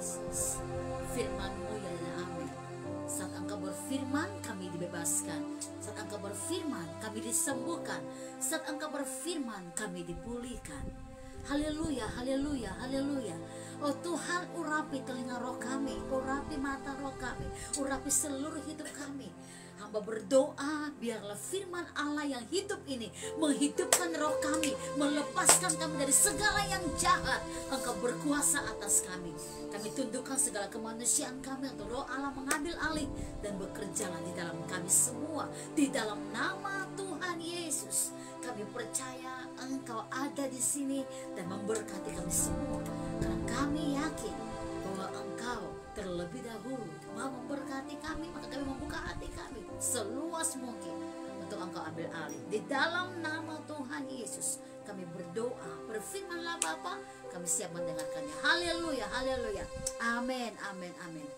Jesus. Firman-Mu ya dan amin. Saat Engkau berfirman, kami dibebaskan. Saat Engkau berfirman, kami disembuhkan. Saat Engkau berfirman, kami dipulihkan. Haleluya, haleluya, haleluya. Oh Tuhan, urapi telinga roh kami, urapi mata roh kami, urapi seluruh hidup kami. Hamba berdoa, biarlah firman Allah yang hidup ini menghidupkan roh kami, melepaskan kami dari segala yang jahat. Engkau berkuasa atas kami. Kami tundukkan segala kemanusiaan kami untuk roh Allah mengambil alih dan bekerjalah di dalam kami semua. Di dalam nama Tuhan Yesus, kami percaya Engkau ada di sini dan memberkati kami semua. Karena kami yakin bahwa Engkau terlebih dahulu mau memberkati kami, maka kami membuka hati kami seluas mungkin untuk Engkau ambil alih. Di dalam nama Tuhan Yesus kami berdoa, berfirmanlah Bapa, kami siap mendengarkannya. Haleluya, haleluya, amin, amin, amin.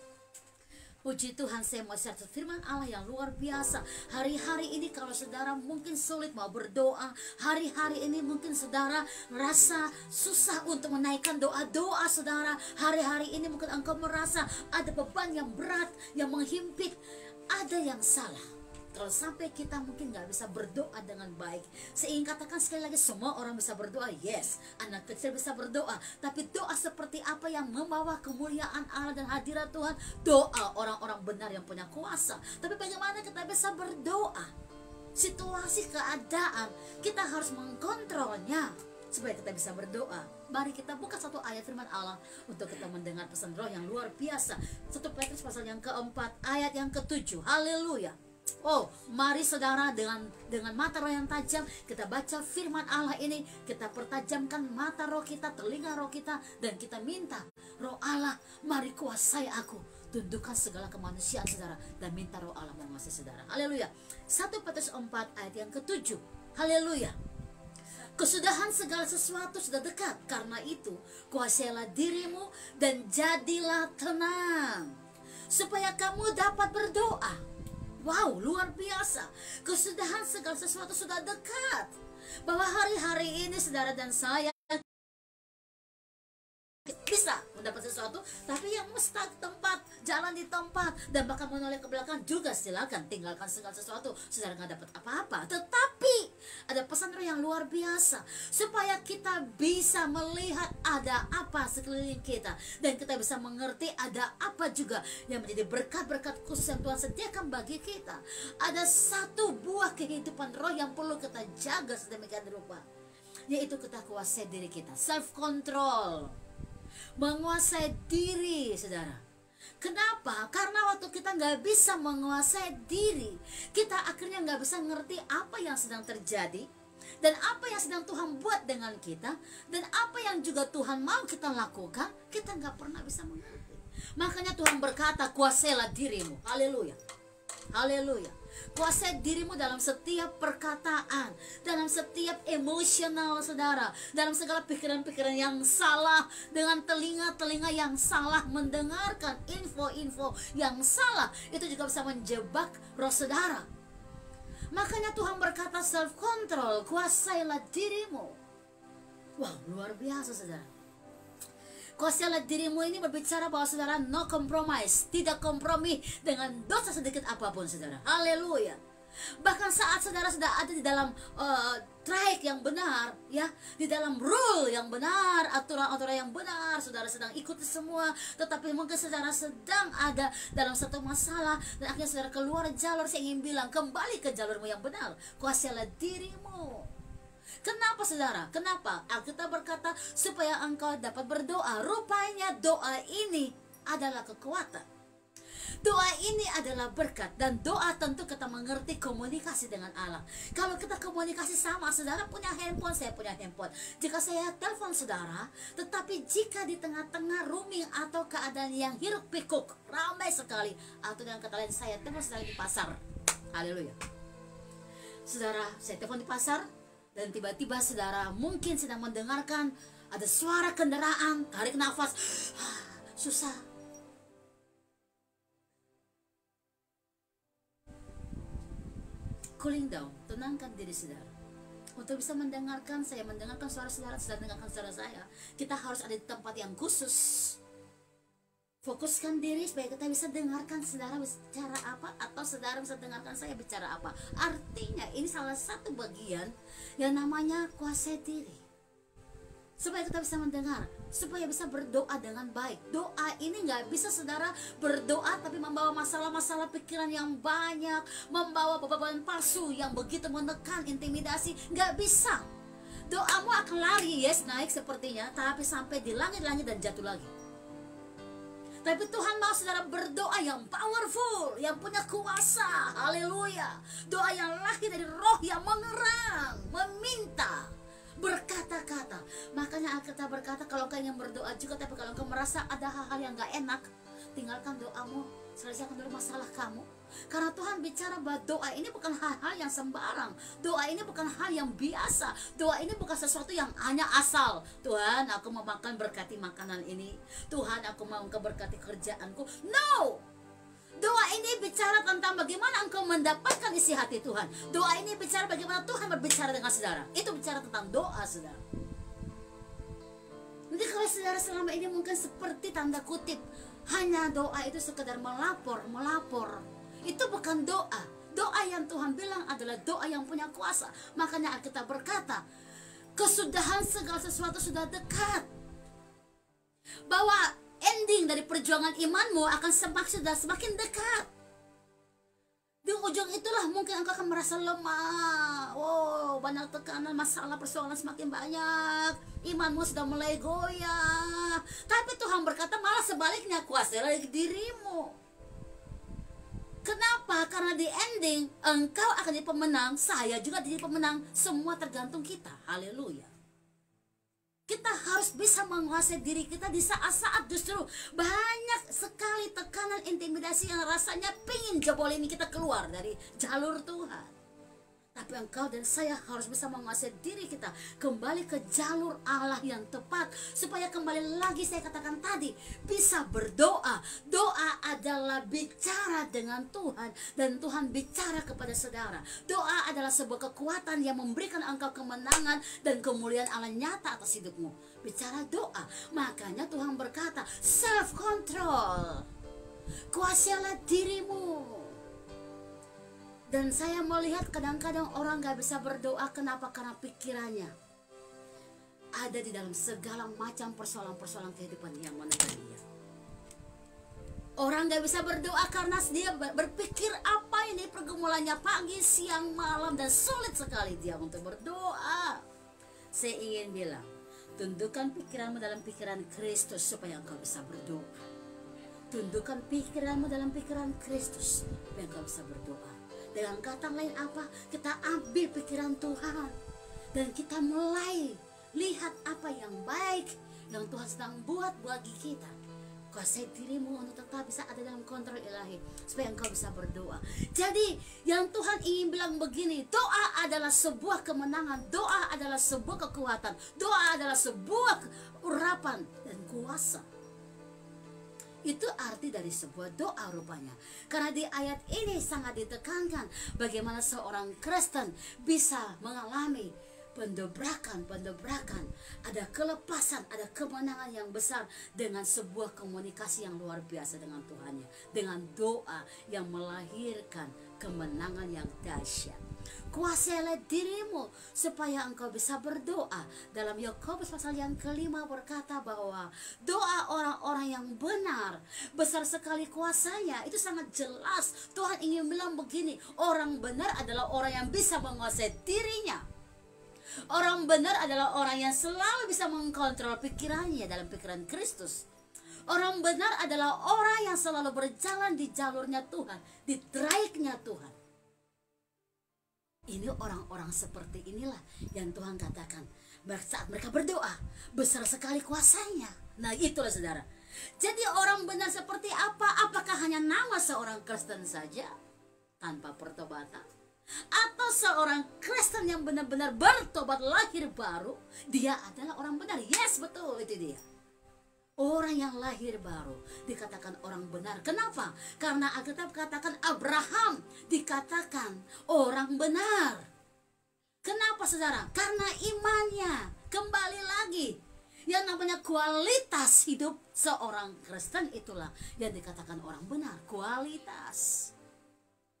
Puji Tuhan, saya mau share firman Allah yang luar biasa. Hari-hari ini kalau saudara mungkin sulit mau berdoa, hari-hari ini mungkin saudara merasa susah untuk menaikkan doa-doa saudara. Hari-hari ini mungkin engkau merasa ada beban yang berat, yang menghimpit. Ada yang salah kalau sampai kita mungkin gak bisa berdoa dengan baik. Saya ingin katakan sekali lagi, semua orang bisa berdoa. Yes, anak kecil bisa berdoa. Tapi doa seperti apa yang membawa kemuliaan Allah dan hadirat Tuhan? Doa orang-orang benar yang punya kuasa. Tapi bagaimana kita bisa berdoa? Situasi, keadaan, kita harus mengkontrolnya supaya kita bisa berdoa. Mari kita buka satu ayat firman Allah untuk kita mendengar pesan roh yang luar biasa. 1 Petrus pasal yang keempat ayat yang ke-7. Haleluya. Oh, mari saudara dengan mata roh yang tajam kita baca firman Allah ini, kita pertajamkan mata roh kita, telinga roh kita, dan kita minta roh Allah, mari kuasai aku, tundukkan segala kemanusiaan saudara, dan minta roh Allah menguasai saudara. Haleluya. 1 Petrus 4 ayat yang ke-7. Haleluya. Kesudahan segala sesuatu sudah dekat, karena itu kuasailah dirimu dan jadilah tenang, supaya kamu dapat berdoa. Wow, luar biasa. Kesudahan segala sesuatu sudah dekat. Bahwa hari-hari ini saudara dan saya bisa mendapat sesuatu, tapi yang mesti tempat, jalan di tempat, dan bahkan menoleh ke belakang juga silakan, tinggalkan segala sesuatu, saudara nggak dapat apa-apa. Tetapi ada pesan roh yang luar biasa supaya kita bisa melihat ada apa sekeliling kita, dan kita bisa mengerti ada apa juga yang menjadi berkat-berkat khusus yang Tuhan sediakan bagi kita. Ada satu buah kehidupan roh yang perlu kita jaga sedemikian rupa, yaitu kita kuasai diri kita, self control, menguasai diri saudara. Kenapa? Karena waktu kita nggak bisa menguasai diri, kita akhirnya nggak bisa ngerti apa yang sedang terjadi, dan apa yang sedang Tuhan buat dengan kita, dan apa yang juga Tuhan mau kita lakukan, kita nggak pernah bisa mengerti. Makanya Tuhan berkata, kuasailah dirimu. Haleluya, haleluya. Kuasai dirimu dalam setiap perkataan, dalam setiap emosional saudara, dalam segala pikiran-pikiran yang salah, dengan telinga-telinga yang salah mendengarkan info-info yang salah, itu juga bisa menjebak roh saudara. Makanya Tuhan berkata self control, kuasailah dirimu. Wow, luar biasa saudara. Kuasailah dirimu ini berbicara bahwa saudara no compromise, tidak kompromi dengan dosa sedikit apapun saudara. Haleluya. Bahkan saat saudara sudah ada di dalam track yang benar, ya, di dalam rule yang benar, aturan-aturan yang benar, saudara sedang ikuti semua, tetapi mungkin saudara sedang ada dalam satu masalah dan akhirnya saudara keluar jalur. Saya ingin bilang, kembali ke jalurmu yang benar. Kuasailah dirimu. Kenapa saudara? Kenapa? Alkitab berkata supaya engkau dapat berdoa. Rupanya doa ini adalah kekuatan. Doa ini adalah berkat, dan doa tentu kita mengerti komunikasi dengan Allah. Kalau kita komunikasi sama, saudara punya handphone, saya punya handphone. Jika saya telepon saudara, tetapi jika di tengah-tengah rooming atau keadaan yang hiruk pikuk, ramai sekali, atau dengan kata lain saya telepon saudara di pasar. Haleluya. Saudara, saya telepon di pasar, dan tiba-tiba saudara mungkin sedang mendengarkan ada suara kendaraan, tarik nafas, susah. Cooling down, tenangkan diri saudara. Untuk bisa mendengarkan, saya mendengarkan suara saudara, sedang mendengarkan suara saya, kita harus ada di tempat yang khusus. Fokuskan diri supaya kita bisa dengarkan saudara bicara apa, atau saudara bisa dengarkan saya bicara apa. Artinya ini salah satu bagian yang namanya kuasai diri, supaya kita bisa mendengar, supaya bisa berdoa dengan baik. Doa ini nggak bisa saudara berdoa tapi membawa masalah-masalah pikiran yang banyak, membawa beban palsu yang begitu menekan, intimidasi. Nggak bisa. Doamu akan lari, yes, naik sepertinya, tapi sampai di langit-langit dan jatuh lagi. Tapi Tuhan mau saudara berdoa yang powerful, yang punya kuasa. Haleluya. Doa yang lahir dari roh yang mengerang, meminta, berkata-kata. Makanya Alkitab berkata, kalau kau ingin berdoa juga, tapi kalau kau merasa ada hal-hal yang gak enak, tinggalkan doamu, selesaikan dulu masalah kamu. Karena Tuhan bicara bahwa doa ini bukan hal-hal yang sembarang. Doa ini bukan hal yang biasa. Doa ini bukan sesuatu yang hanya asal. Tuhan, aku mau makan, berkati makanan ini. Tuhan, aku mau engkau berkati kerjaanku. No! Doa ini bicara tentang bagaimana engkau mendapatkan isi hati Tuhan. Doa ini bicara bagaimana Tuhan berbicara dengan saudara. Itu bicara tentang doa, saudara. Nanti kalau saudara selama ini mungkin seperti tanda kutip, hanya doa itu sekedar melapor, itu bukan doa. Doa yang Tuhan bilang adalah doa yang punya kuasa. Makanya Alkitab berkata, kesudahan segala sesuatu sudah dekat. Bahwa ending dari perjuangan imanmu akan semakin dekat. Di ujung itulah mungkin engkau akan merasa lemah. Wow, banyak tekanan, masalah, persoalan semakin banyak. Imanmu sudah mulai goyah. Tapi Tuhan berkata malah sebaliknya, kuasailah dirimu. Kenapa? Karena di ending engkau akan jadi pemenang, saya juga jadi pemenang. Semua tergantung kita. Haleluya. Kita harus bisa menguasai diri kita di saat-saat justru banyak sekali tekanan, intimidasi yang rasanya pingin jebolin kita keluar dari jalur Tuhan. Tapi engkau dan saya harus bisa menguasai diri kita kembali ke jalur Allah yang tepat, supaya kembali lagi saya katakan tadi, bisa berdoa. Doa adalah bicara dengan Tuhan, dan Tuhan bicara kepada saudara. Doa adalah sebuah kekuatan yang memberikan engkau kemenangan dan kemuliaan Allah nyata atas hidupmu. Bicara doa. Makanya Tuhan berkata, self control, kuasailah dirimu. Dan saya melihat kadang-kadang orang gak bisa berdoa. Kenapa? Karena pikirannya ada di dalam segala macam persoalan-persoalan kehidupan yang menekan dia. Orang gak bisa berdoa karena dia berpikir apa ini pergumulannya pagi, siang, malam, dan sulit sekali dia untuk berdoa. Saya ingin bilang, tundukkan pikiranmu dalam pikiran Kristus supaya engkau bisa berdoa. Tundukkan pikiranmu dalam pikiran Kristus supaya engkau bisa berdoa. Dengan kata lain apa? Kita ambil pikiran Tuhan dan kita mulai lihat apa yang baik yang Tuhan sedang buat bagi kita. Kuasai dirimu untuk tetap bisa ada dalam kontrol ilahi supaya engkau bisa berdoa. Jadi yang Tuhan ingin bilang begini, doa adalah sebuah kemenangan, doa adalah sebuah kekuatan, doa adalah sebuah urapan dan kuasa. Itu arti dari sebuah doa rupanya. Karena di ayat ini sangat ditekankan bagaimana seorang Kristen bisa mengalami pendobrakan, ada kelepasan, ada kemenangan yang besar dengan sebuah komunikasi yang luar biasa dengan Tuhannya, dengan doa yang melahirkan kemenangan yang dahsyat. Kuasailah dirimu supaya engkau bisa berdoa. Dalam Yakobus pasal yang kelima berkata bahwa doa orang-orang yang benar besar sekali kuasanya. Itu sangat jelas. Tuhan ingin bilang begini, orang benar adalah orang yang bisa menguasai dirinya. Orang benar adalah orang yang selalu bisa mengkontrol pikirannya dalam pikiran Kristus. Orang benar adalah orang yang selalu berjalan di jalurnya Tuhan, di traiknya Tuhan. Ini orang-orang seperti inilah yang Tuhan katakan saat mereka berdoa, besar sekali kuasanya. Nah itulah saudara. Jadi orang benar seperti apa? Apakah hanya nama seorang Kristen saja tanpa pertobatan? Atau seorang Kristen yang benar-benar bertobat lahir baru, dia adalah orang benar? Yes, betul, itu dia. Orang yang lahir baru dikatakan orang benar. Kenapa? Karena Alkitab katakan Abraham dikatakan orang benar. Kenapa saudara? Karena imannya. Kembali lagi, Yang namanya kualitas hidup seorang Kristen itulah yang dikatakan orang benar, kualitas.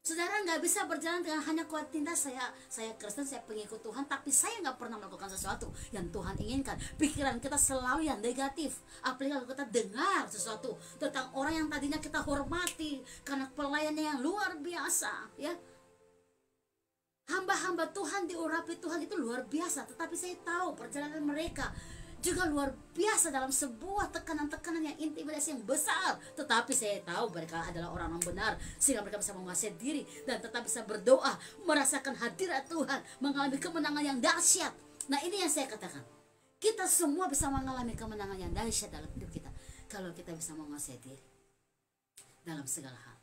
Saudara nggak bisa berjalan dengan hanya kualitas saya Kristen, saya pengikut Tuhan, tapi saya nggak pernah melakukan sesuatu yang Tuhan inginkan. Pikiran kita selalu yang negatif. Apalagi kalau kita dengar sesuatu tentang orang yang tadinya kita hormati karena pelayannya yang luar biasa, ya. Hamba-hamba Tuhan diurapi Tuhan itu luar biasa, tetapi saya tahu perjalanan mereka juga luar biasa dalam sebuah tekanan-tekanan yang intimidasi yang besar. Tetapi saya tahu mereka adalah orang yang benar, sehingga mereka bisa menguasai diri dan tetap bisa berdoa, merasakan hadirat Tuhan, mengalami kemenangan yang dahsyat. Nah, ini yang saya katakan, kita semua bisa mengalami kemenangan yang dahsyat dalam hidup kita kalau kita bisa menguasai diri dalam segala hal.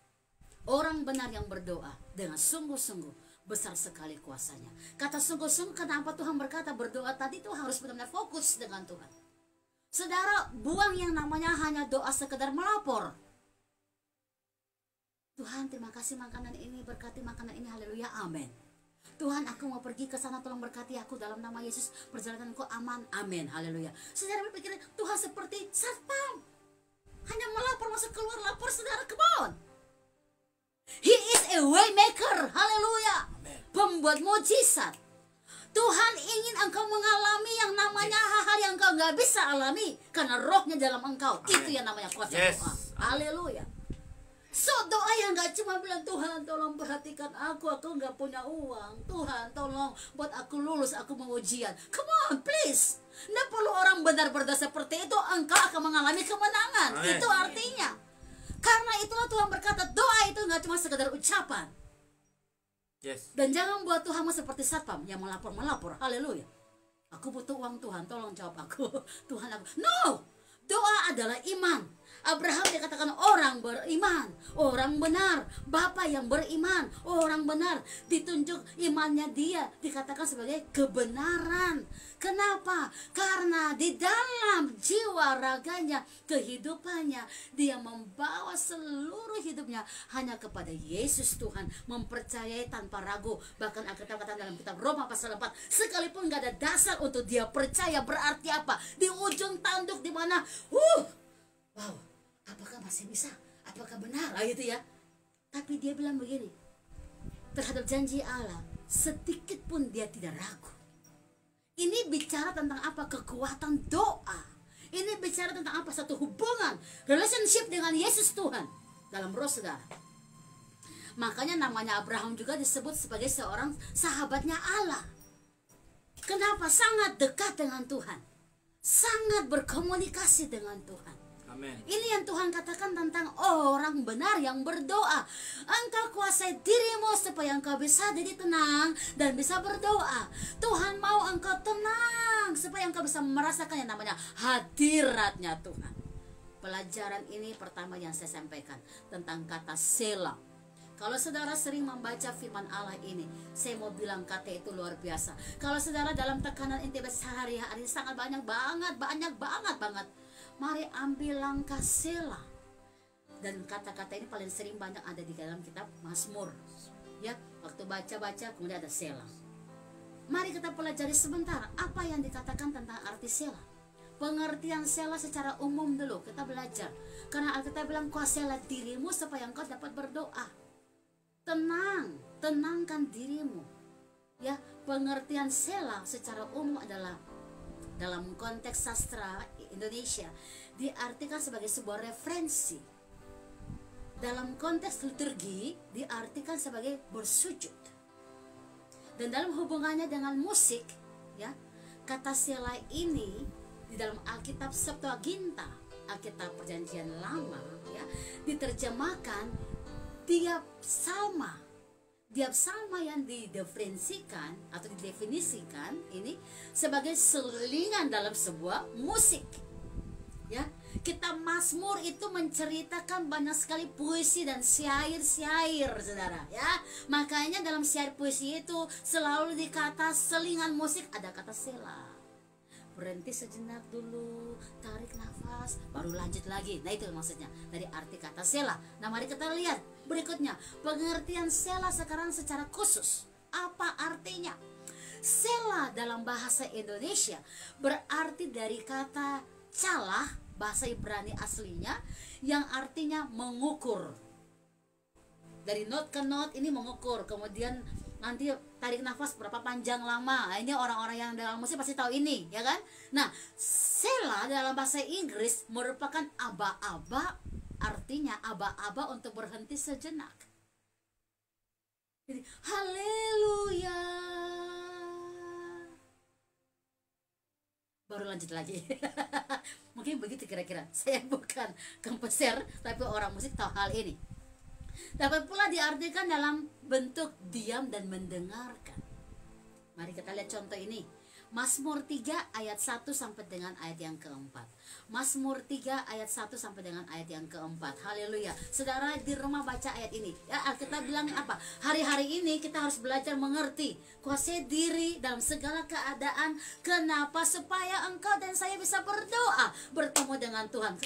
Orang benar yang berdoa dengan sungguh-sungguh, besar sekali kuasanya. Kata sungguh-sungguh, kenapa Tuhan berkata berdoa tadi itu harus benar-benar fokus dengan Tuhan. Saudara, buang yang namanya hanya doa sekedar melapor. Tuhan, terima kasih makanan ini, berkati makanan ini, haleluya, amin. Tuhan, aku mau pergi ke sana, tolong berkati aku dalam nama Yesus, perjalananku aman, amin, haleluya. Saudara berpikir Tuhan seperti satpam, hanya melapor masuk keluar, lapor, saudara, come on. He is a way maker, haleluya, pembuat mujizat. Tuhan ingin engkau mengalami yang namanya hal-hal yang engkau nggak bisa alami karena rohnya dalam engkau. Amen. Itu yang namanya kuasa doa. Haleluya. So doa yang nggak cuma bilang Tuhan tolong perhatikan aku nggak punya uang, Tuhan tolong buat aku lulus, aku mau ujian. Come on please. Nggak perlu orang benar berdoa seperti itu, engkau akan mengalami kemenangan. Amen. Itu artinya. Karena itulah Tuhan berkata doa itu nggak cuma sekedar ucapan. Yes. Dan jangan buat Tuhanmu seperti satpam yang melapor. Haleluya. Aku butuh uang Tuhan, tolong jawab aku. Tuhan aku. No. Doa adalah iman. Abraham dikatakan orang beriman, orang benar, Bapa yang beriman, orang benar. Ditunjuk imannya dia dikatakan sebagai kebenaran. Kenapa? Karena di dalam jiwa raganya, kehidupannya, dia membawa seluruh hidupnya hanya kepada Yesus Tuhan, mempercayai tanpa ragu. Bahkan Alkitab kata dalam kitab Roma pasal 4, sekalipun gak ada dasar untuk dia percaya, berarti apa? Di ujung tanduk di mana, wow, apakah masih bisa? Apakah benar? Gitu ya. Tapi dia bilang begini, terhadap janji Allah, sedikit pun dia tidak ragu. Ini bicara tentang apa? Kekuatan doa. Ini bicara tentang apa? Satu hubungan, relationship dengan Yesus Tuhan dalam roh, saudara. Makanya namanya Abraham juga disebut sebagai seorang sahabatnya Allah. Kenapa? Sangat dekat dengan Tuhan, sangat berkomunikasi dengan Tuhan. Amen. Ini yang Tuhan katakan tentang orang benar yang berdoa. Engkau kuasai dirimu supaya engkau bisa jadi tenang dan bisa berdoa. Tuhan mau engkau tenang supaya engkau bisa merasakan yang namanya hadiratnya Tuhan. Pelajaran ini pertama yang saya sampaikan tentang kata Selah. Kalau saudara sering membaca firman Allah ini, saya mau bilang kata itu luar biasa. Kalau saudara dalam tekanan intimidasi sehari-hari sangat banyak banget. Mari ambil langkah Selah. Dan kata-kata ini paling sering banyak ada di dalam kitab Mazmur. Ya, waktu baca-baca kemudian ada Selah. Mari kita pelajari sebentar apa yang dikatakan tentang arti Selah. Pengertian Selah secara umum dulu kita belajar. Karena Alkitab bilang kuasailah dirimu supaya engkau dapat berdoa. Tenangkan dirimu. Ya, pengertian Selah secara umum adalah dalam konteks sastra Indonesia diartikan sebagai sebuah referensi. Dalam konteks liturgi diartikan sebagai bersujud. Dan dalam hubungannya dengan musik, ya, kata Selah ini di dalam Alkitab Septuaginta, Alkitab Perjanjian Lama, ya, diterjemahkan tiap psalma yang didefinisikan atau didefinisikan ini sebagai selingan dalam sebuah musik. Ya, kitab Mazmur itu menceritakan banyak sekali puisi dan syair-syair, saudara. Ya, makanya dalam syair puisi itu selalu dikata selingan musik ada kata Selah. Berhenti sejenak dulu, tarik nafas, baru lanjut lagi. Nah, itu maksudnya dari arti kata Selah. Nah, mari kita lihat berikutnya pengertian Selah sekarang secara khusus. Apa artinya? Sela dalam bahasa Indonesia berarti dari kata calah, bahasa Ibrani aslinya, yang artinya mengukur. Dari not ke not ini mengukur, kemudian nanti tarik nafas berapa panjang lama. Nah, ini orang-orang yang dalam musik pasti tahu ini, ya kan? Nah, Sela dalam bahasa Inggris merupakan aba-aba, artinya aba-aba untuk berhenti sejenak. Jadi, haleluya. Baru lanjut lagi. Mungkin begitu kira-kira. Saya bukan komposer, tapi orang musik tahu hal ini. Dapat pula diartikan dalam bentuk diam dan mendengarkan. Mari kita lihat contoh ini. Mazmur 3 ayat 1 sampai dengan ayat yang keempat. Mazmur 3 ayat 1 sampai dengan ayat yang keempat. Haleluya. Saudara di rumah baca ayat ini. Ya, Alkitab bilang apa? Hari-hari ini kita harus belajar mengerti, kuasai diri dalam segala keadaan. Kenapa? Supaya engkau dan saya bisa berdoa, bertemu dengan Tuhan.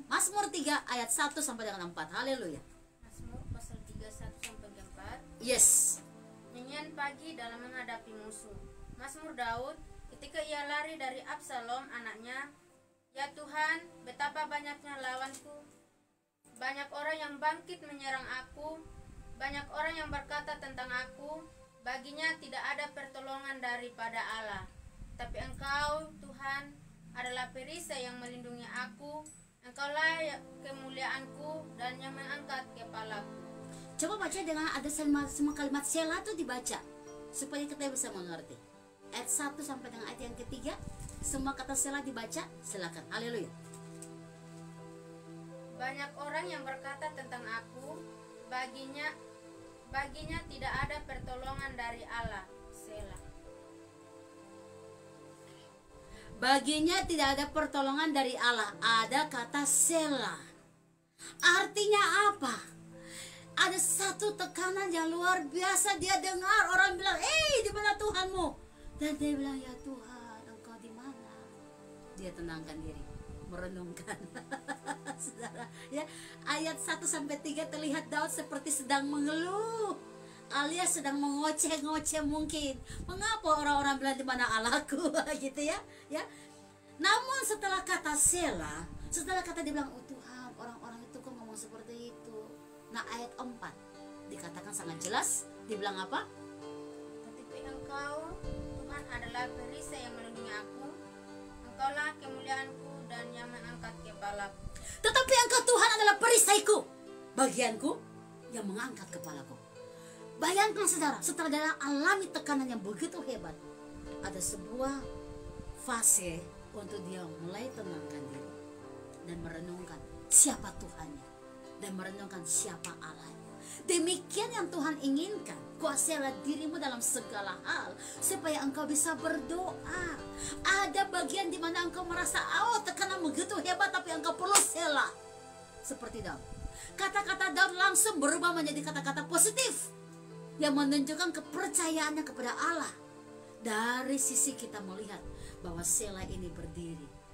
Mazmur 3 ayat 1 sampai dengan 4. Haleluya. Mazmur pasal 3 1 sampai 4. Yes. Nyanyian pagi dalam menghadapi musuh. Mazmur Daud ketika ia lari dari Absalom anaknya. Ya Tuhan, betapa banyaknya lawanku. Banyak orang yang bangkit menyerang aku. Banyak orang yang berkata tentang aku. Baginya tidak ada pertolongan daripada Allah. Tapi Engkau, Tuhan, adalah perisai yang melindungi aku. Engkaulah kemuliaanku dan yang mengangkat kepalaku. Coba baca dengan ada semua kalimat Sela itu dibaca supaya kita bisa mengerti. Ayat 1 sampai dengan ayat yang ketiga, semua kata Sela dibaca, silakan. Haleluya. Banyak orang yang berkata tentang aku, baginya tidak ada pertolongan dari Allah. Sela. Baginya tidak ada pertolongan dari Allah. Ada kata Sela. Artinya apa? Ada satu tekanan yang luar biasa. Dia dengar orang bilang, di mana Tuhanmu? Dan dia bilang, ya Tuhan, Engkau di mana? Dia tenangkan diri, merenungkan. Saudara, ya, ayat 1 sampai 3 terlihat Daud seperti sedang mengeluh, alias sedang mengoceh-ngoceh mungkin. Mengapa orang-orang bilang di mana Allahku? Gitu ya, ya. Namun setelah kata Sela, setelah kata dia bilang, oh Tuhan, orang-orang itu kok ngomong seperti itu. Nah, ayat 4 dikatakan sangat jelas, dibilang apa? Tetapi Engkau, Tuhan, adalah perisai yang melindungi aku. Engkaulah kemuliaanku dan yang mengangkat kepalaku. Tetapi Engkau Tuhan adalah perisaiku, bagianku yang mengangkat kepalaku. Bayangkan saudara, setelah dia alami tekanan yang begitu hebat, ada sebuah fase untuk dia mulai tenangkan diri dan merenungkan siapa Tuhannya dan merenungkan siapa Allahnya. Demikian yang Tuhan inginkan. Kuasailah dirimu dalam segala hal supaya engkau bisa berdoa. Ada bagian di mana engkau merasa tekanan begitu hebat, tapi engkau perlu Sela. Seperti Daud. Kata-kata Daud langsung berubah menjadi kata-kata positif yang menunjukkan kepercayaannya kepada Allah. Dari sisi kita melihat bahwa Sela ini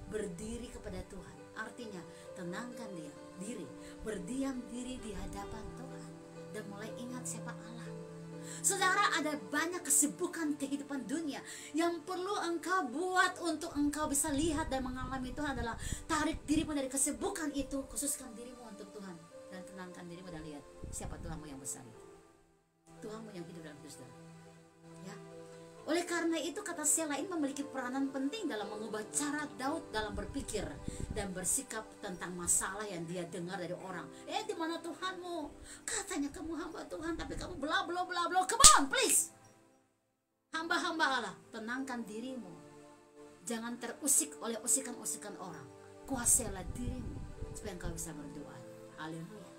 berdiri kepada Tuhan. Artinya tenangkan diri, berdiam diri di hadapan Tuhan dan mulai ingat siapa Allah. Saudara, ada banyak kesibukan kehidupan dunia yang perlu engkau buat untuk engkau bisa lihat dan mengalami Tuhan adalah tarik dirimu dari kesibukan itu, khususkan dirimu untuk Tuhan dan tenangkan dirimu dan lihat siapa Tuhanmu yang besar itu. Tuhanmu yang hidup dalam Kristus. Ya. Oleh karena itu kata Sela ini memiliki peranan penting dalam mengubah cara Daud dalam berpikir dan bersikap tentang masalah yang dia dengar dari orang. Di mana Tuhanmu? Katanya kamu hamba Tuhan, tapi kamu bla bla bla bla. Come on, please. Hamba-hamba Allah, tenangkan dirimu. Jangan terusik oleh usikan-usikan orang. Kuasailah dirimu supaya engkau bisa berdoa. Haleluya.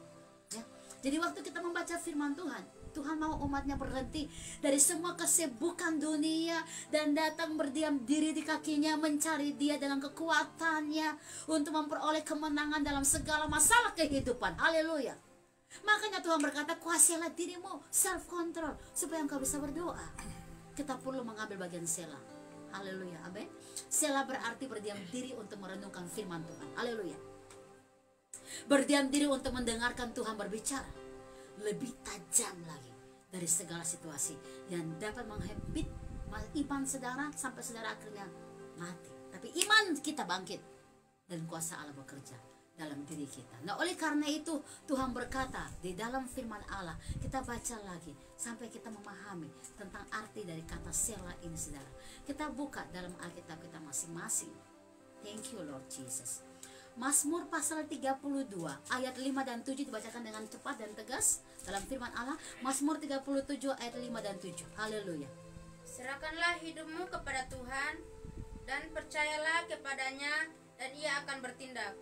Ya. Jadi waktu kita membaca firman Tuhan, Tuhan mau umatnya berhenti dari semua kesibukan dunia dan datang berdiam diri di kakinya, mencari dia dengan kekuatannya untuk memperoleh kemenangan dalam segala masalah kehidupan. Haleluya. Makanya Tuhan berkata, kuasailah dirimu, self control, supaya engkau bisa berdoa. Kita perlu mengambil bagian Sela. Haleluya. Amin. Sela berarti berdiam diri untuk merenungkan firman Tuhan. Haleluya. Berdiam diri untuk mendengarkan Tuhan berbicara lebih tajam lagi dari segala situasi yang dapat iman saudara sampai saudara akhirnya mati. Tapi iman kita bangkit dan kuasa Allah bekerja dalam diri kita. Nah, oleh karena itu Tuhan berkata di dalam firman Allah, kita baca lagi sampai kita memahami tentang arti dari kata Selah ini saudara. Kita buka dalam Alkitab kita masing-masing. Thank you Lord Jesus. Mazmur pasal 32 ayat 5 dan 7 dibacakan dengan cepat dan tegas dalam firman Allah. Mazmur 37 ayat 5 dan 7. Haleluya. Serahkanlah hidupmu kepada Tuhan dan percayalah kepadanya, dan Ia akan bertindak.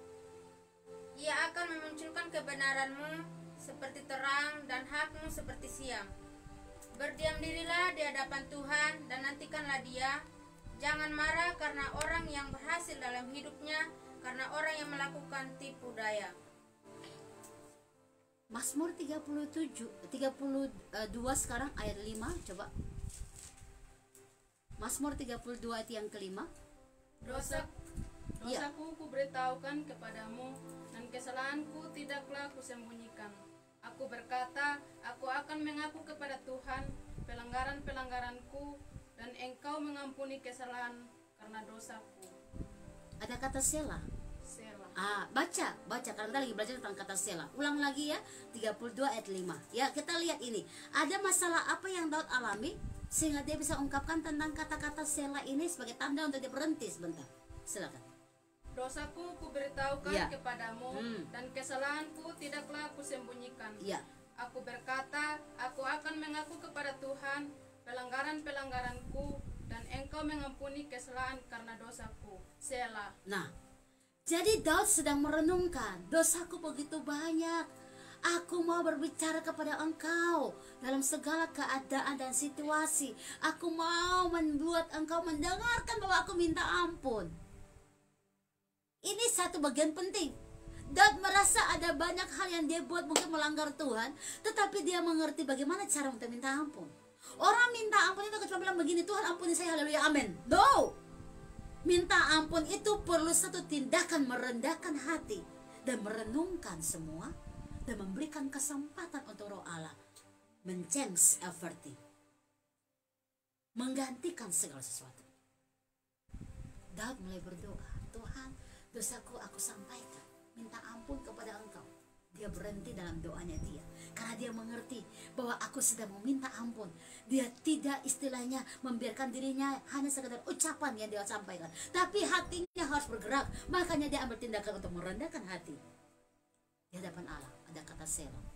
Ia akan memunculkan kebenaranmu seperti terang dan hakmu seperti siang. Berdiam dirilah di hadapan Tuhan dan nantikanlah Dia. Jangan marah karena orang yang berhasil dalam hidupnya, karena orang yang melakukan tipu daya. Mazmur 32 sekarang ayat 5, coba. Mazmur 32 ayat yang kelima. Dosaku kuberitahukan kepadamu, dan kesalahanku tidaklah kusembunyikan. Aku berkata, aku akan mengaku kepada Tuhan pelanggaran-pelanggaranku, dan Engkau mengampuni kesalahan karena dosaku. Ada kata Selah. Selah. Baca karena kita lagi belajar tentang kata Selah. Ulang lagi ya, 32 ayat 5. Ya, kita lihat ini. Ada masalah apa yang Daud alami sehingga dia bisa ungkapkan tentang kata-kata Selah ini sebagai tanda untuk dia berhenti sebentar. Silakan. Dosaku kuberitahukan Ya. kepadamu, dan kesalahanku tidaklah kusembunyikan. Ya. Aku berkata, aku akan mengaku kepada Tuhan pelanggaran-pelanggaranku, dan Engkau mengampuni kesalahan karena dosaku. Selah. Nah, jadi Daud sedang merenungkan, dosaku begitu banyak. Aku mau berbicara kepada Engkau dalam segala keadaan dan situasi. Aku mau membuat Engkau mendengarkan bahwa aku minta ampun. Ini satu bagian penting. Daud merasa ada banyak hal yang dia buat mungkin melanggar Tuhan, tetapi dia mengerti bagaimana cara untuk minta ampun. Orang minta ampun itu cuma bilang begini, Tuhan ampuni saya, haleluya, amin. No. Minta ampun itu perlu satu tindakan merendahkan hati dan merenungkan semua dan memberikan kesempatan untuk Roh Allah men-change everything, menggantikan segala sesuatu. Daud mulai berdoa, Tuhan, dosaku aku sampaikan, minta ampun kepada Engkau. Dia berhenti dalam doanya dia, karena dia mengerti bahwa aku sedang meminta ampun. Dia tidak istilahnya membiarkan dirinya hanya sekedar ucapan yang dia sampaikan, tapi hatinya harus bergerak. Makanya dia ambil tindakan untuk merendahkan hati di hadapan Allah. Ada kata Selah,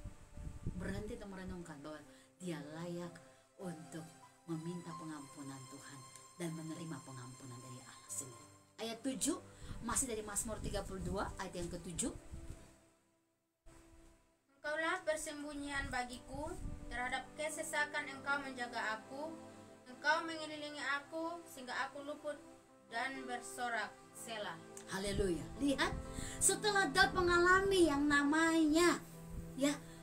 berhenti untuk merenungkan bahwa dia layak untuk meminta pengampunan Tuhan dan menerima pengampunan dari Allah sendiri. Ayat 7 masih dari Mazmur 32 ayat yang ke-7. Engkaulah persembunyian bagiku, terhadap kesesakan Engkau menjaga aku. Engkau mengelilingi aku sehingga aku luput dan bersorak. Selah. Haleluya. Lihat, setelah Daud mengalami yang namanya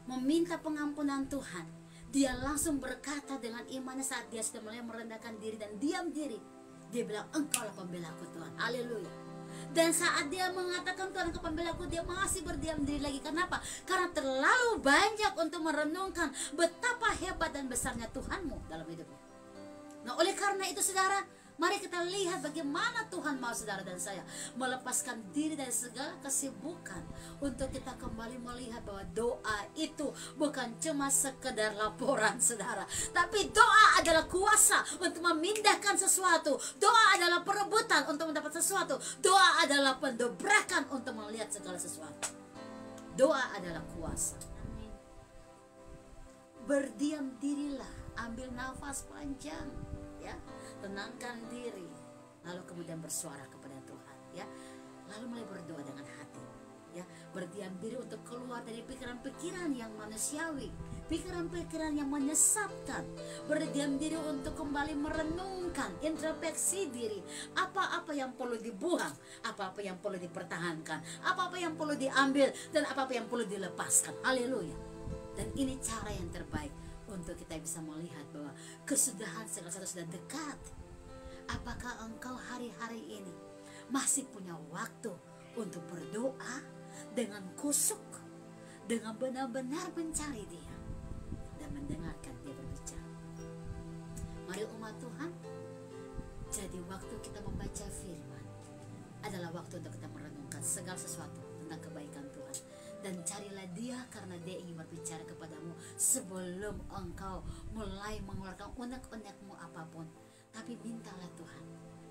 meminta pengampunan Tuhan, dia langsung berkata dengan imannya saat dia sudah mulai merendahkan diri dan diam diri. Dia bilang, Engkaulah pembelaku Tuhan. Haleluya. Dan saat dia mengatakan Tuhan engkau pembelaku, dia masih berdiam diri lagi. Kenapa? Karena terlalu banyak untuk merenungkan betapa hebat dan besarnya Tuhanmu dalam hidupmu. Nah, oleh karena itu saudara, mari kita lihat bagaimana Tuhan mau saudara dan saya melepaskan diri dari segala kesibukan untuk kita kembali melihat bahwa doa itu bukan cuma sekedar laporan saudara, tapi doa adalah kuasa untuk memindahkan sesuatu. Doa adalah perebutan untuk mendapat sesuatu. Doa adalah pendobrakan untuk melihat segala sesuatu. Doa adalah kuasa. Berdiam dirilah, ambil nafas panjang, ya, tenangkan diri, lalu kemudian bersuara kepada Tuhan, ya, lalu mulai berdoa dengan hati, ya, berdiam diri untuk keluar dari pikiran-pikiran yang manusiawi, pikiran-pikiran yang menyesatkan, berdiam diri untuk kembali merenungkan, introspeksi diri, apa-apa yang perlu dibuang, apa-apa yang perlu dipertahankan, apa-apa yang perlu diambil, dan apa-apa yang perlu dilepaskan. Haleluya. Dan ini cara yang terbaik untuk kita bisa melihat bahwa kesudahan segala sesuatu sudah dekat. Apakah engkau hari-hari ini masih punya waktu untuk berdoa dengan kusuk, dengan benar-benar mencari Dia dan mendengarkan Dia berbicara? Mari umat Tuhan, waktu kita membaca firman adalah waktu untuk kita merenungkan segala sesuatu tentang kebaikan Tuhan. Dan carilah Dia karena Dia ingin berbicara kepadamu sebelum engkau mulai mengeluarkan unek-unekmu apapun. Tapi mintalah Tuhan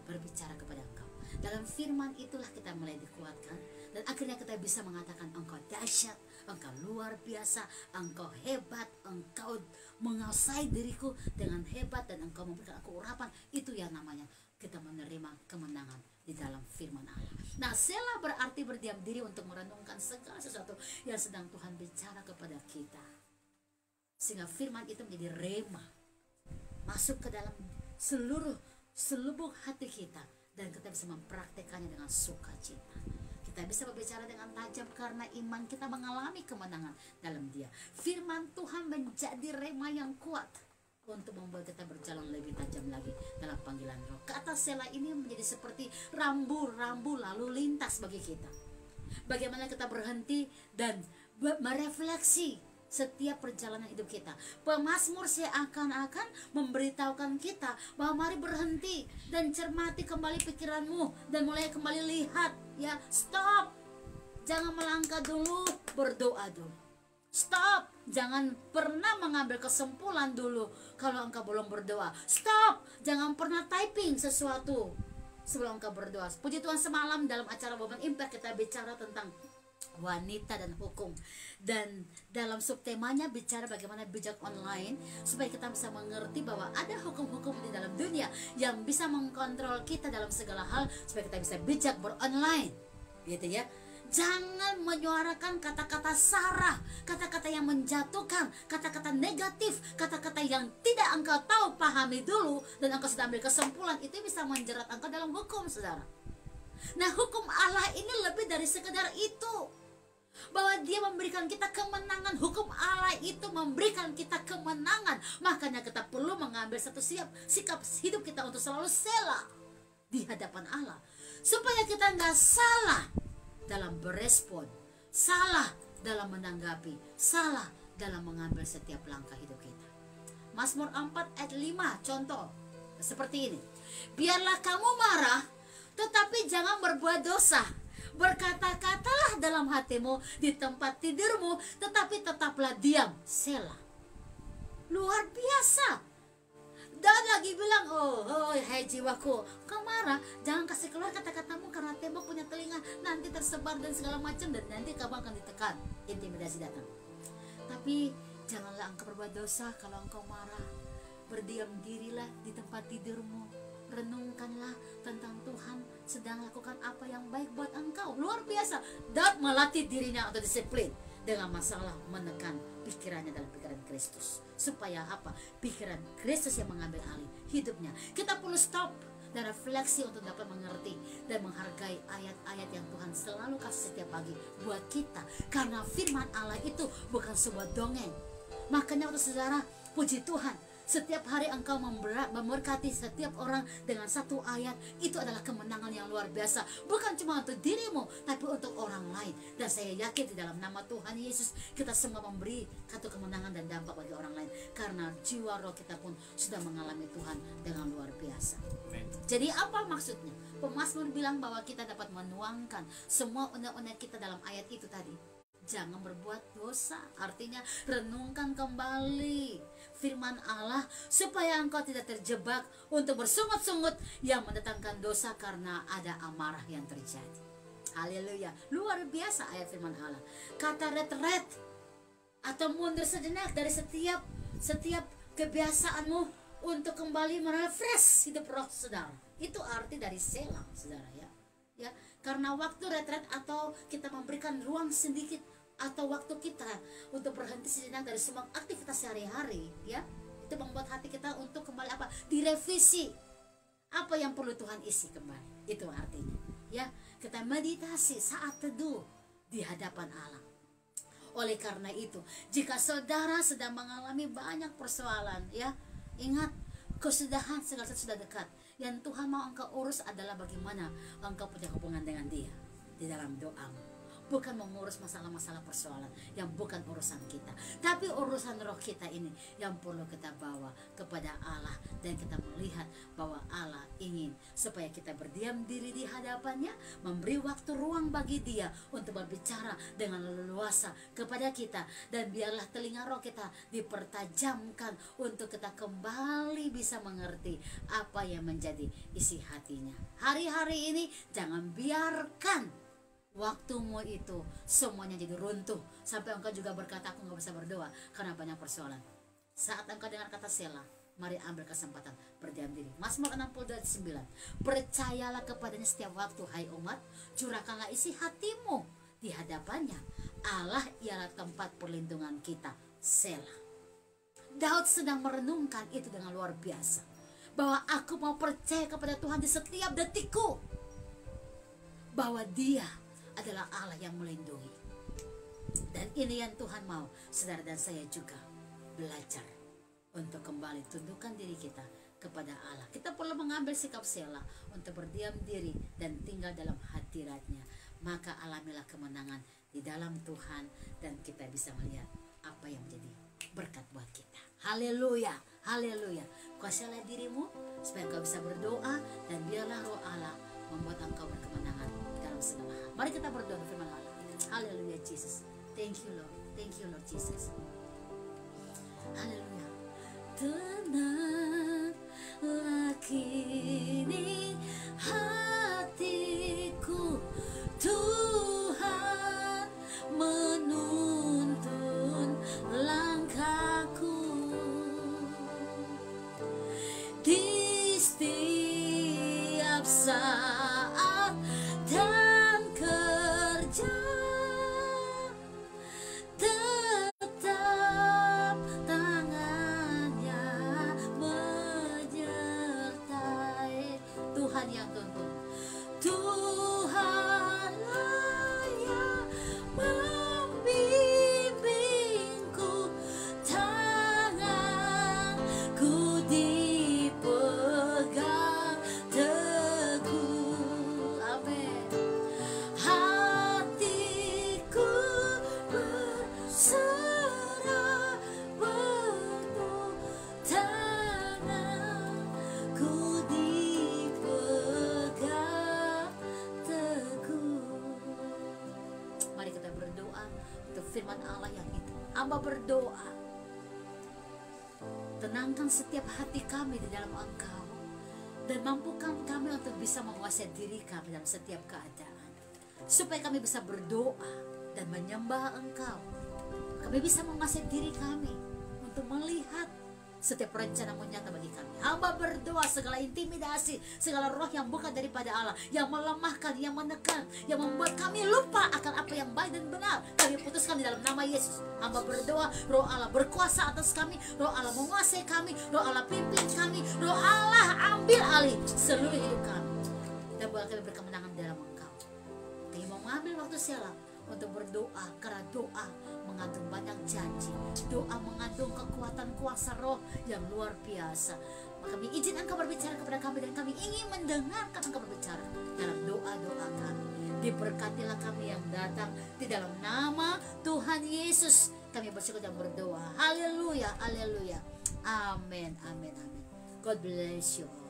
berbicara kepada engkau. Dalam firman itulah kita mulai dikuatkan, dan akhirnya kita bisa mengatakan engkau dahsyat, engkau luar biasa, engkau hebat, engkau menguasai diriku dengan hebat, dan engkau memberikan aku urapan. Itu yang namanya kita menerima kemenangan di dalam firman Allah. Nah, Selah berarti berdiam diri untuk merenungkan segala sesuatu yang sedang Tuhan bicara kepada kita, sehingga firman itu menjadi rema, masuk ke dalam seluruh selubung hati kita, dan kita bisa mempraktekannya dengan sukacita. Kita bisa berbicara dengan tajam karena iman kita mengalami kemenangan dalam Dia. Firman Tuhan menjadi rema yang kuat untuk membuat kita berjalan lebih tajam lagi dalam panggilan roh. Kata Selah ini menjadi seperti rambu-rambu lalu lintas bagi kita. Bagaimana kita berhenti dan merefleksi setiap perjalanan hidup kita. Pemazmur seakan-akan memberitahukan kita bahwa mari berhenti dan cermati kembali pikiranmu dan mulai kembali lihat, ya, stop. Jangan melangkah dulu, berdoa dulu. Stop, jangan pernah mengambil kesimpulan dulu kalau engkau belum berdoa. Stop, jangan pernah typing sesuatu sebelum engkau berdoa. Puji Tuhan, semalam dalam acara Women Impact kita bicara tentang wanita dan hukum, dan dalam subtemanya bicara bagaimana bijak online, supaya kita bisa mengerti bahwa ada hukum-hukum di dalam dunia yang bisa mengkontrol kita dalam segala hal, supaya kita bisa bijak beronline, gitu ya. Jangan menyuarakan kata-kata sara, kata-kata yang menjatuhkan, kata-kata negatif, kata-kata yang tidak engkau tahu pahami dulu dan engkau sudah ambil kesimpulan. Itu bisa menjerat engkau dalam hukum, saudara. Nah, hukum Allah ini lebih dari sekedar itu, bahwa Dia memberikan kita kemenangan. Hukum Allah itu memberikan kita kemenangan. Makanya kita perlu mengambil satu sikap hidup kita untuk selalu Selah di hadapan Allah, supaya kita nggak salah dalam berespon, salah dalam menanggapi, salah dalam mengambil setiap langkah hidup kita. Mazmur 4 ayat 5 contoh seperti ini. Biarlah kamu marah, tetapi jangan berbuat dosa. Berkata-katalah dalam hatimu di tempat tidurmu, tetapi tetaplah diam. Selah. Luar biasa. Dan lagi bilang, oh hai jiwaku, kau marah, jangan kasih keluar kata-katamu karena tembok punya telinga, nanti tersebar dan segala macam, dan nanti kamu akan ditekan, intimidasi datang. Tapi janganlah engkau berbuat dosa kalau engkau marah. Berdiam dirilah di tempat tidurmu, renungkanlah tentang Tuhan sedang lakukan apa yang baik buat engkau. Luar biasa. Dan melatih dirinya untuk disiplin dengan masalah menekan pikirannya dalam pikiran Kristus. Supaya apa? Pikiran Kristus yang mengambil alih hidupnya. Kita perlu stop dan refleksi untuk dapat mengerti dan menghargai ayat-ayat yang Tuhan selalu kasih setiap pagi buat kita. Karena firman Allah itu bukan sebuah dongeng. Makanya untuk saudara, puji Tuhan, setiap hari engkau memberkati setiap orang dengan satu ayat. Itu adalah kemenangan yang luar biasa, bukan cuma untuk dirimu, tapi untuk orang lain. Dan saya yakin di dalam nama Tuhan Yesus, kita semua memberi satu kemenangan dan dampak bagi orang lain, karena jiwa roh kita pun sudah mengalami Tuhan dengan luar biasa. Jadi apa maksudnya? Pemazmur bilang bahwa kita dapat menuangkan semua unek-unek kita dalam ayat itu tadi. Jangan berbuat dosa, artinya renungkan kembali firman Allah supaya engkau tidak terjebak untuk bersungut-sungut yang mendatangkan dosa karena ada amarah yang terjadi. Haleluya, luar biasa ayat firman Allah. Kata retret atau mundur sejenak dari setiap kebiasaanmu untuk kembali merefresh hidup roh saudara. Itu arti dari Selah, saudara, ya. Karena waktu retret atau kita memberikan ruang sedikit atau waktu kita untuk berhenti sejenak dari semua aktivitas sehari-hari, ya, itu membuat hati kita untuk kembali apa? Direvisi apa yang perlu Tuhan isi kembali. Itu artinya, ya. Kita meditasi saat teduh di hadapan Allah. Oleh karena itu, jika saudara sedang mengalami banyak persoalan, ya, ingat, kesudahan segala sesuatu sudah dekat. Yang Tuhan mau engkau urus adalah bagaimana engkau punya hubungan dengan Dia di dalam doamu. bukan mengurus masalah-masalah persoalan yang bukan urusan kita, tapi urusan roh kita ini yang perlu kita bawa kepada Allah, dan kita melihat bahwa Allah ingin supaya kita berdiam diri di hadapannya, memberi waktu ruang bagi Dia untuk berbicara dengan leluasa kepada kita, dan biarlah telinga roh kita dipertajamkan untuk kita kembali bisa mengerti apa yang menjadi isi hatinya. Hari-hari ini jangan biarkan waktumu itu semuanya jadi runtuh sampai engkau juga berkata, aku gak bisa berdoa karena banyak persoalan. Saat engkau dengar kata Selah, mari ambil kesempatan berdiam diri. Mazmur 62:9, percayalah kepadanya setiap waktu, hai umat, curahkanlah isi hatimu di hadapannya. Allah ialah tempat perlindungan kita. Selah. Daud sedang merenungkan itu dengan luar biasa, bahwa aku mau percaya kepada Tuhan di setiap detikku, bahwa Dia adalah Allah yang melindungi. Dan ini yang Tuhan mau saudara dan saya juga belajar untuk kembali tundukkan diri kita kepada Allah. Kita perlu mengambil sikap Selah untuk berdiam diri dan tinggal dalam hadirat-Nya. Maka alamilah kemenangan di dalam Tuhan, dan kita bisa melihat apa yang menjadi berkat buat kita. Haleluya, haleluya. Kuasailah dirimu supaya engkau bisa berdoa, dan biarlah roh Allah membuat engkau berkemenangan dalam segala hal. Mari kita berdoa firman Allah. Haleluya Jesus. Thank you Lord. Thank you Lord Jesus. Haleluya. Tenanglah kini hatiku, Tuhan menuntun langkahku. Di setiap saat dan kerja, tetap tangannya menyertai. Tuhan yang tuntun, Tuhanlah yang membimbingku, tanganku dipegang teguh. Amin. Hatiku berserah penuh, tanganku dipegang teguh. Mari kita berdoa untuk firman Allah yang itu. Hamba berdoa, tenangkan setiap hati kami di dalam Engkau, dan mampukan kami untuk bisa menguasai diri kami dalam setiap keadaan, supaya kami bisa berdoa dan menyembah Engkau. Kami bisa menguasai diri kami untuk melihat setiap rencana-Mu nyata bagi kami. Hamba berdoa segala intimidasi, segala roh yang bukan daripada Allah, yang melemahkan, yang menekan, yang membuat kami lupa akan apa yang baik dan benar, kami putuskan di dalam nama Yesus. Hamba berdoa, roh Allah berkuasa atas kami, roh Allah menguasai kami, roh Allah pimpin kami, roh Allah ambil alih seluruh hidup kami, dan buat kami berkemenangan dalam Engkau. Kami mau mengambil waktu Selah untuk berdoa, karena doa mengandung banyak janji, doa mengandung kekuatan kuasa roh yang luar biasa. Maka kami izin Engkau berbicara kepada kami, dan kami ingin mendengarkan Engkau berbicara dalam doa-doa kami. Diberkatilah kami yang datang, di dalam nama Tuhan Yesus kami bersyukur dan berdoa. Haleluya, haleluya. Amin, amin, amin. God bless you all.